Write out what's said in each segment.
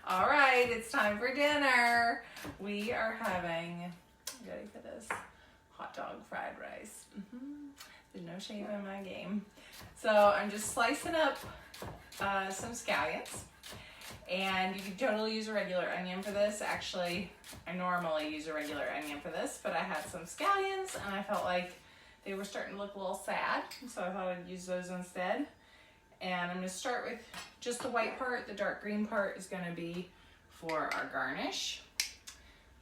All right, it's time for dinner. We are having, ready for this, hot dog fried rice. There's no shame in my game. So I'm just slicing up some scallions. And you can totally use a regular onion for this. Actually, I normally use a regular onion for this, but I had some scallions and I felt like they were starting to look a little sad, so I thought I'd use those instead. And I'm gonna start with just the white part. The dark green part is gonna be for our garnish.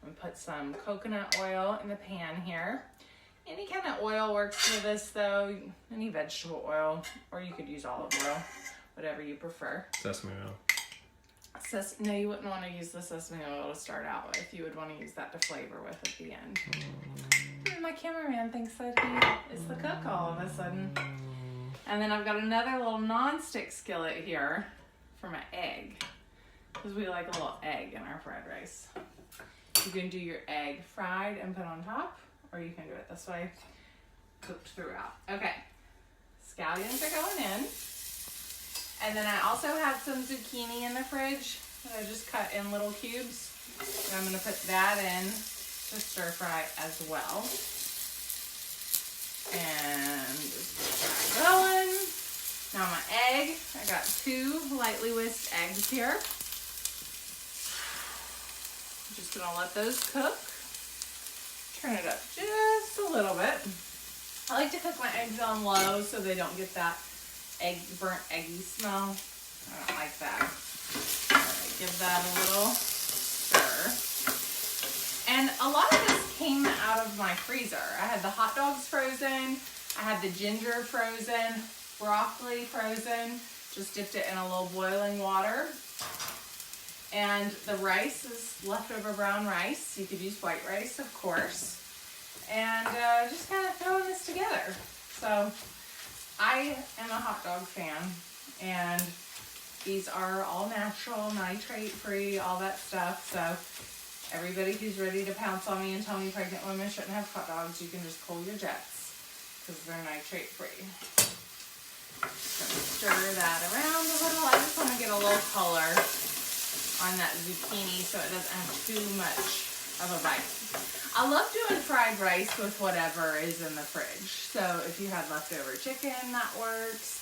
I'm gonna put some coconut oil in the pan here. Any kind of oil works for this though, any vegetable oil, or you could use olive oil, whatever you prefer. Sesame oil. No, you wouldn't want to use the sesame oil to start out with. You would want to use that to flavor with at the end. My cameraman thinks that he is the cook all of a sudden. And then I've got another little non-stick skillet here for my egg, because we like a little egg in our fried rice. You can do your egg fried and put on top, or you can do it this way, cooked throughout. Okay, scallions are going in. And then I also have some zucchini in the fridge that I just cut in little cubes. And I'm gonna put that in to stir fry as well. And just get that going. Now my egg, I got 2 lightly whisked eggs here. I'm just gonna let those cook. Turn it up just a little bit. I like to cook my eggs on low so they don't get that burnt eggy smell. I don't like that. All right, give that a little stir. And a lot of this came out of my freezer. I had the hot dogs frozen, I had the ginger frozen, broccoli frozen, just dipped it in a little boiling water. And the rice is leftover brown rice. You could use white rice, of course. And just kind of throwing this together. So I am a hot dog fan, and these are all natural, nitrate-free, all that stuff. So everybody who's ready to pounce on me and tell me pregnant women shouldn't have hot dogs, you can just cool your jets, because they're nitrate-free. Just gonna stir that around a little. I just want to get a little color on that zucchini so it doesn't have too much of a bite. I love doing fried rice with whatever is in the fridge. So if you had leftover chicken, that works.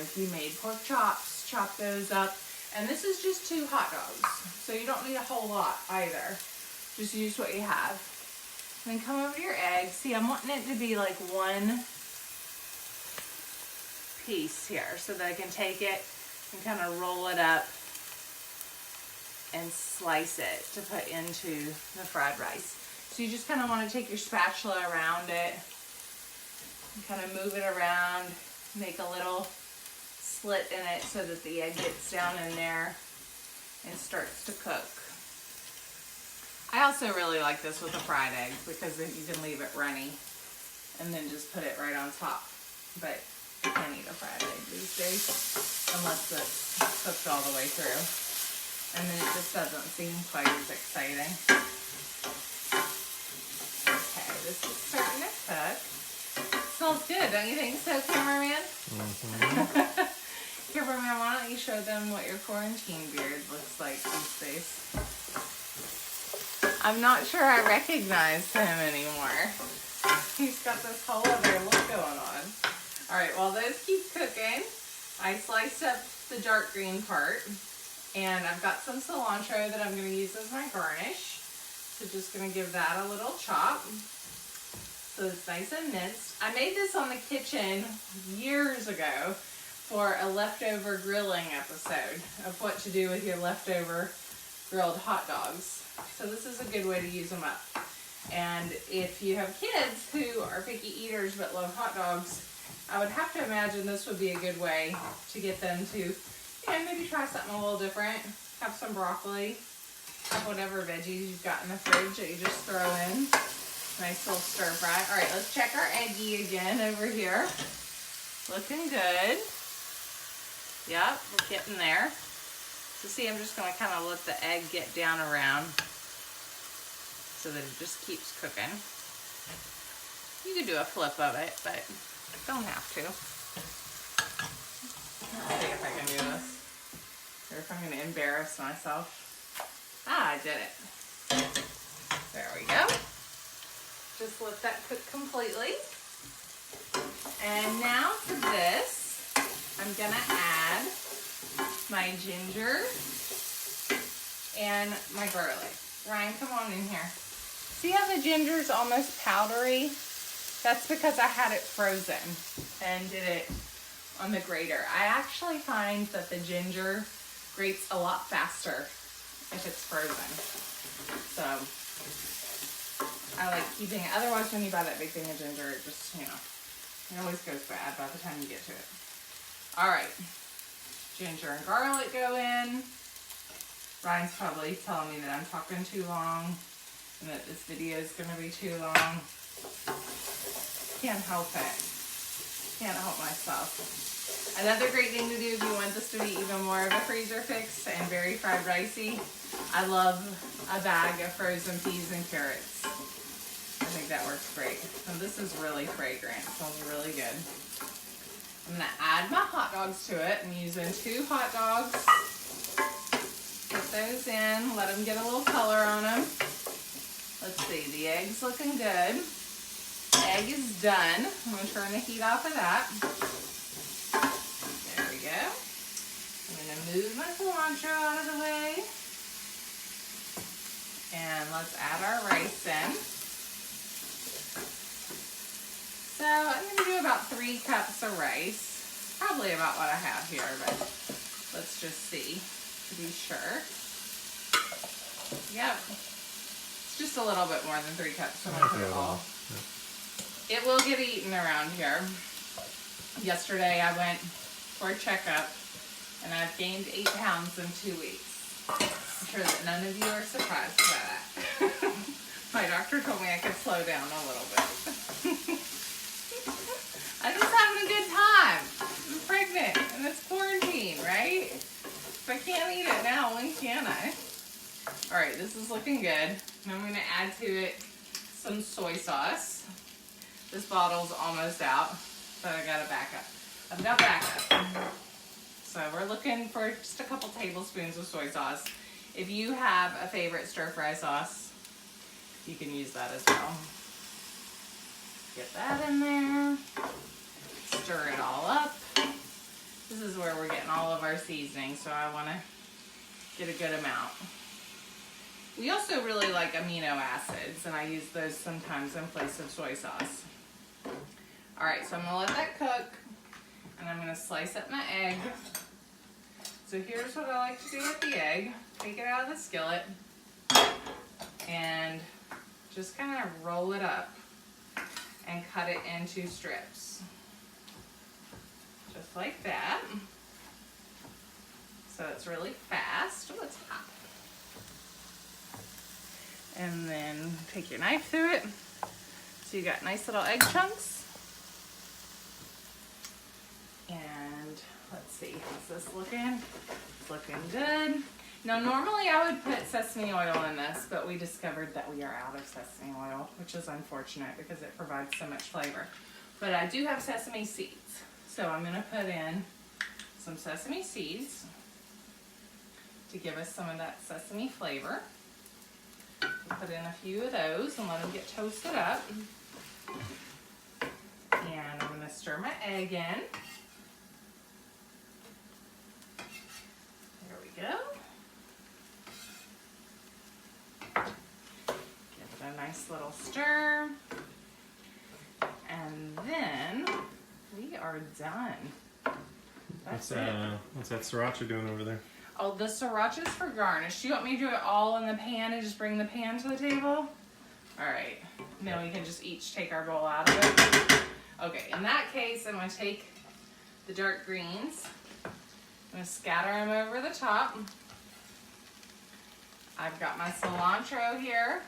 If you made pork chops, chop those up. And this is just 2 hot dogs, so you don't need a whole lot either. Just use what you have. And then come over to your egg. See, I'm wanting it to be like one piece here so that I can take it and kind of roll it up and slice it to put into the fried rice. So you just kind of want to take your spatula around it and kind of move it around, make a little slit in it so that the egg gets down in there and starts to cook. I also really like this with a fried egg because then you can leave it runny and then just put it right on top. But you can't eat a fried egg these days unless it's cooked all the way through. And then it just doesn't seem quite as exciting. Okay, this is starting to cook. Smells good, don't you think so, cameraman? Cameraman, why don't you show them what your quarantine beard looks like these days? I'm not sure I recognize him anymore. He's got this whole other look going on. All right, while those keep cooking, I sliced up the dark green part. And I've got some cilantro that I'm going to use as my garnish. So just going to give that a little chop. So it's nice and minced. I made this on the kitchen years ago for a leftover grilling episode of what to do with your leftover grilled hot dogs. So this is a good way to use them up. And if you have kids who are picky eaters but love hot dogs, I would have to imagine this would be a good way to get them to maybe try something a little different. Have some broccoli, have whatever veggies you've got in the fridge that you just throw in. Nice little stir fry. All right, let's check our eggie again over here. Looking good. Yep, we're getting there. So see, I'm just gonna kind of let the egg get down around so that it just keeps cooking. You could do a flip of it, but don't have to. Let's see if I can do this. or if I'm going to embarrass myself. Ah, I did it. There we go. Just let that cook completely. And now to this, I'm going to add my ginger and my garlic. Ryan, come on in here. See how the ginger's almost powdery? That's because I had it frozen and did it on the grater. I actually find that the ginger grates a lot faster if it's frozen. So I like keeping it. Otherwise, when you buy that big thing of ginger, it just, you know, it always goes bad by the time you get to it. All right, ginger and garlic go in. Ryan's probably telling me that I'm talking too long and that this video is going to be too long. Can't help it. Can't help myself. Another great thing to do if you want this to be even more of a freezer fix and very fried ricey, I love a bag of frozen peas and carrots. I think that works great. So this is really fragrant. It smells really good. I'm going to add my hot dogs to it. I'm using 2 hot dogs. Put those in. Let them get a little color on them. Let's see. The egg's looking good. The egg is done. I'm going to turn the heat off of that. There we go. I'm going to move my cilantro out of the way. And let's add our rice in. So I'm going to do about 3 cups of rice. Probably about what I have here, but let's just see to be sure. Yep. It's just a little bit more than 3 cups, so I'm going to put it all. It will get eaten around here. Yesterday I went for a checkup and I've gained 8 pounds in 2 weeks. I'm sure that none of you are surprised by that. My doctor told me I could slow down a little bit. I'm just having a good time. I'm pregnant and it's quarantine, right? If I can't eat it now, when can I? All right, this is looking good. And I'm gonna add to it some soy sauce. This bottle's almost out, but I gotta back up. I've got backup. So we're looking for just a couple tablespoons of soy sauce. If you have a favorite stir-fry sauce, you can use that as well. Get that in there. Stir it all up. This is where we're getting all of our seasoning, so I want to get a good amount. We also really like amino acids, and I use those sometimes in place of soy sauce. All right, so I'm gonna let that cook, and I'm gonna slice up my egg. So here's what I like to do with the egg. Take it out of the skillet, and just kind of roll it up and cut it into strips. Just like that. So it's really fast. Oh, it's hot. And then take your knife through it. So you got nice little egg chunks. And let's see, how's this looking? It's looking good. Now normally I would put sesame oil in this, but we discovered that we are out of sesame oil, which is unfortunate because it provides so much flavor. But I do have sesame seeds. So I'm gonna put in some sesame seeds to give us some of that sesame flavor. Put in a few of those and let them get toasted up. And I'm gonna stir my egg in. There we go. Give it a nice little stir. And then we are done. That's it. What's that sriracha doing over there? Oh, the sriracha's for garnish. Do you want me to do it all in the pan and just bring the pan to the table? All right. And then we can just each take our bowl out of it. Okay, in that case, I'm going to take the dark greens. I'm going to scatter them over the top. I've got my cilantro here.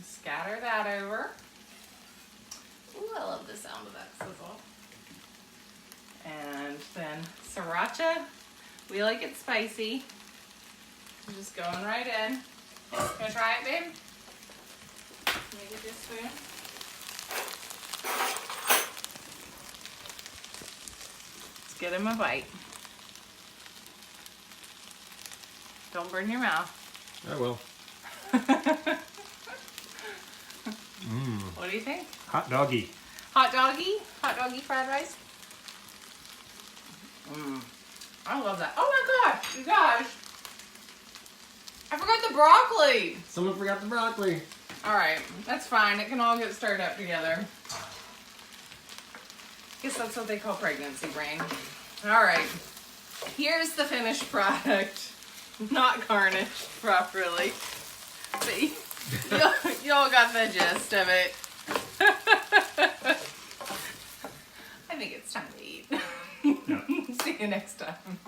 Scatter that over. Ooh, I love the sound of that sizzle. And then sriracha. We like it spicy. I'm just going right in. Gonna try it, babe? Let me get this spoon. Let's get him a bite. Don't burn your mouth. I will. What do you think? Hot doggy. Hot doggy? Hot doggy fried rice? I love that. Oh my gosh, you guys. I forgot the broccoli. Someone forgot the broccoli. Alright, that's fine. It can all get stirred up together. Guess that's what they call pregnancy brain. Alright. Here's the finished product. Not garnished properly. See? Y'all got the gist of it. I think it's time to eat. Yeah. See you next time.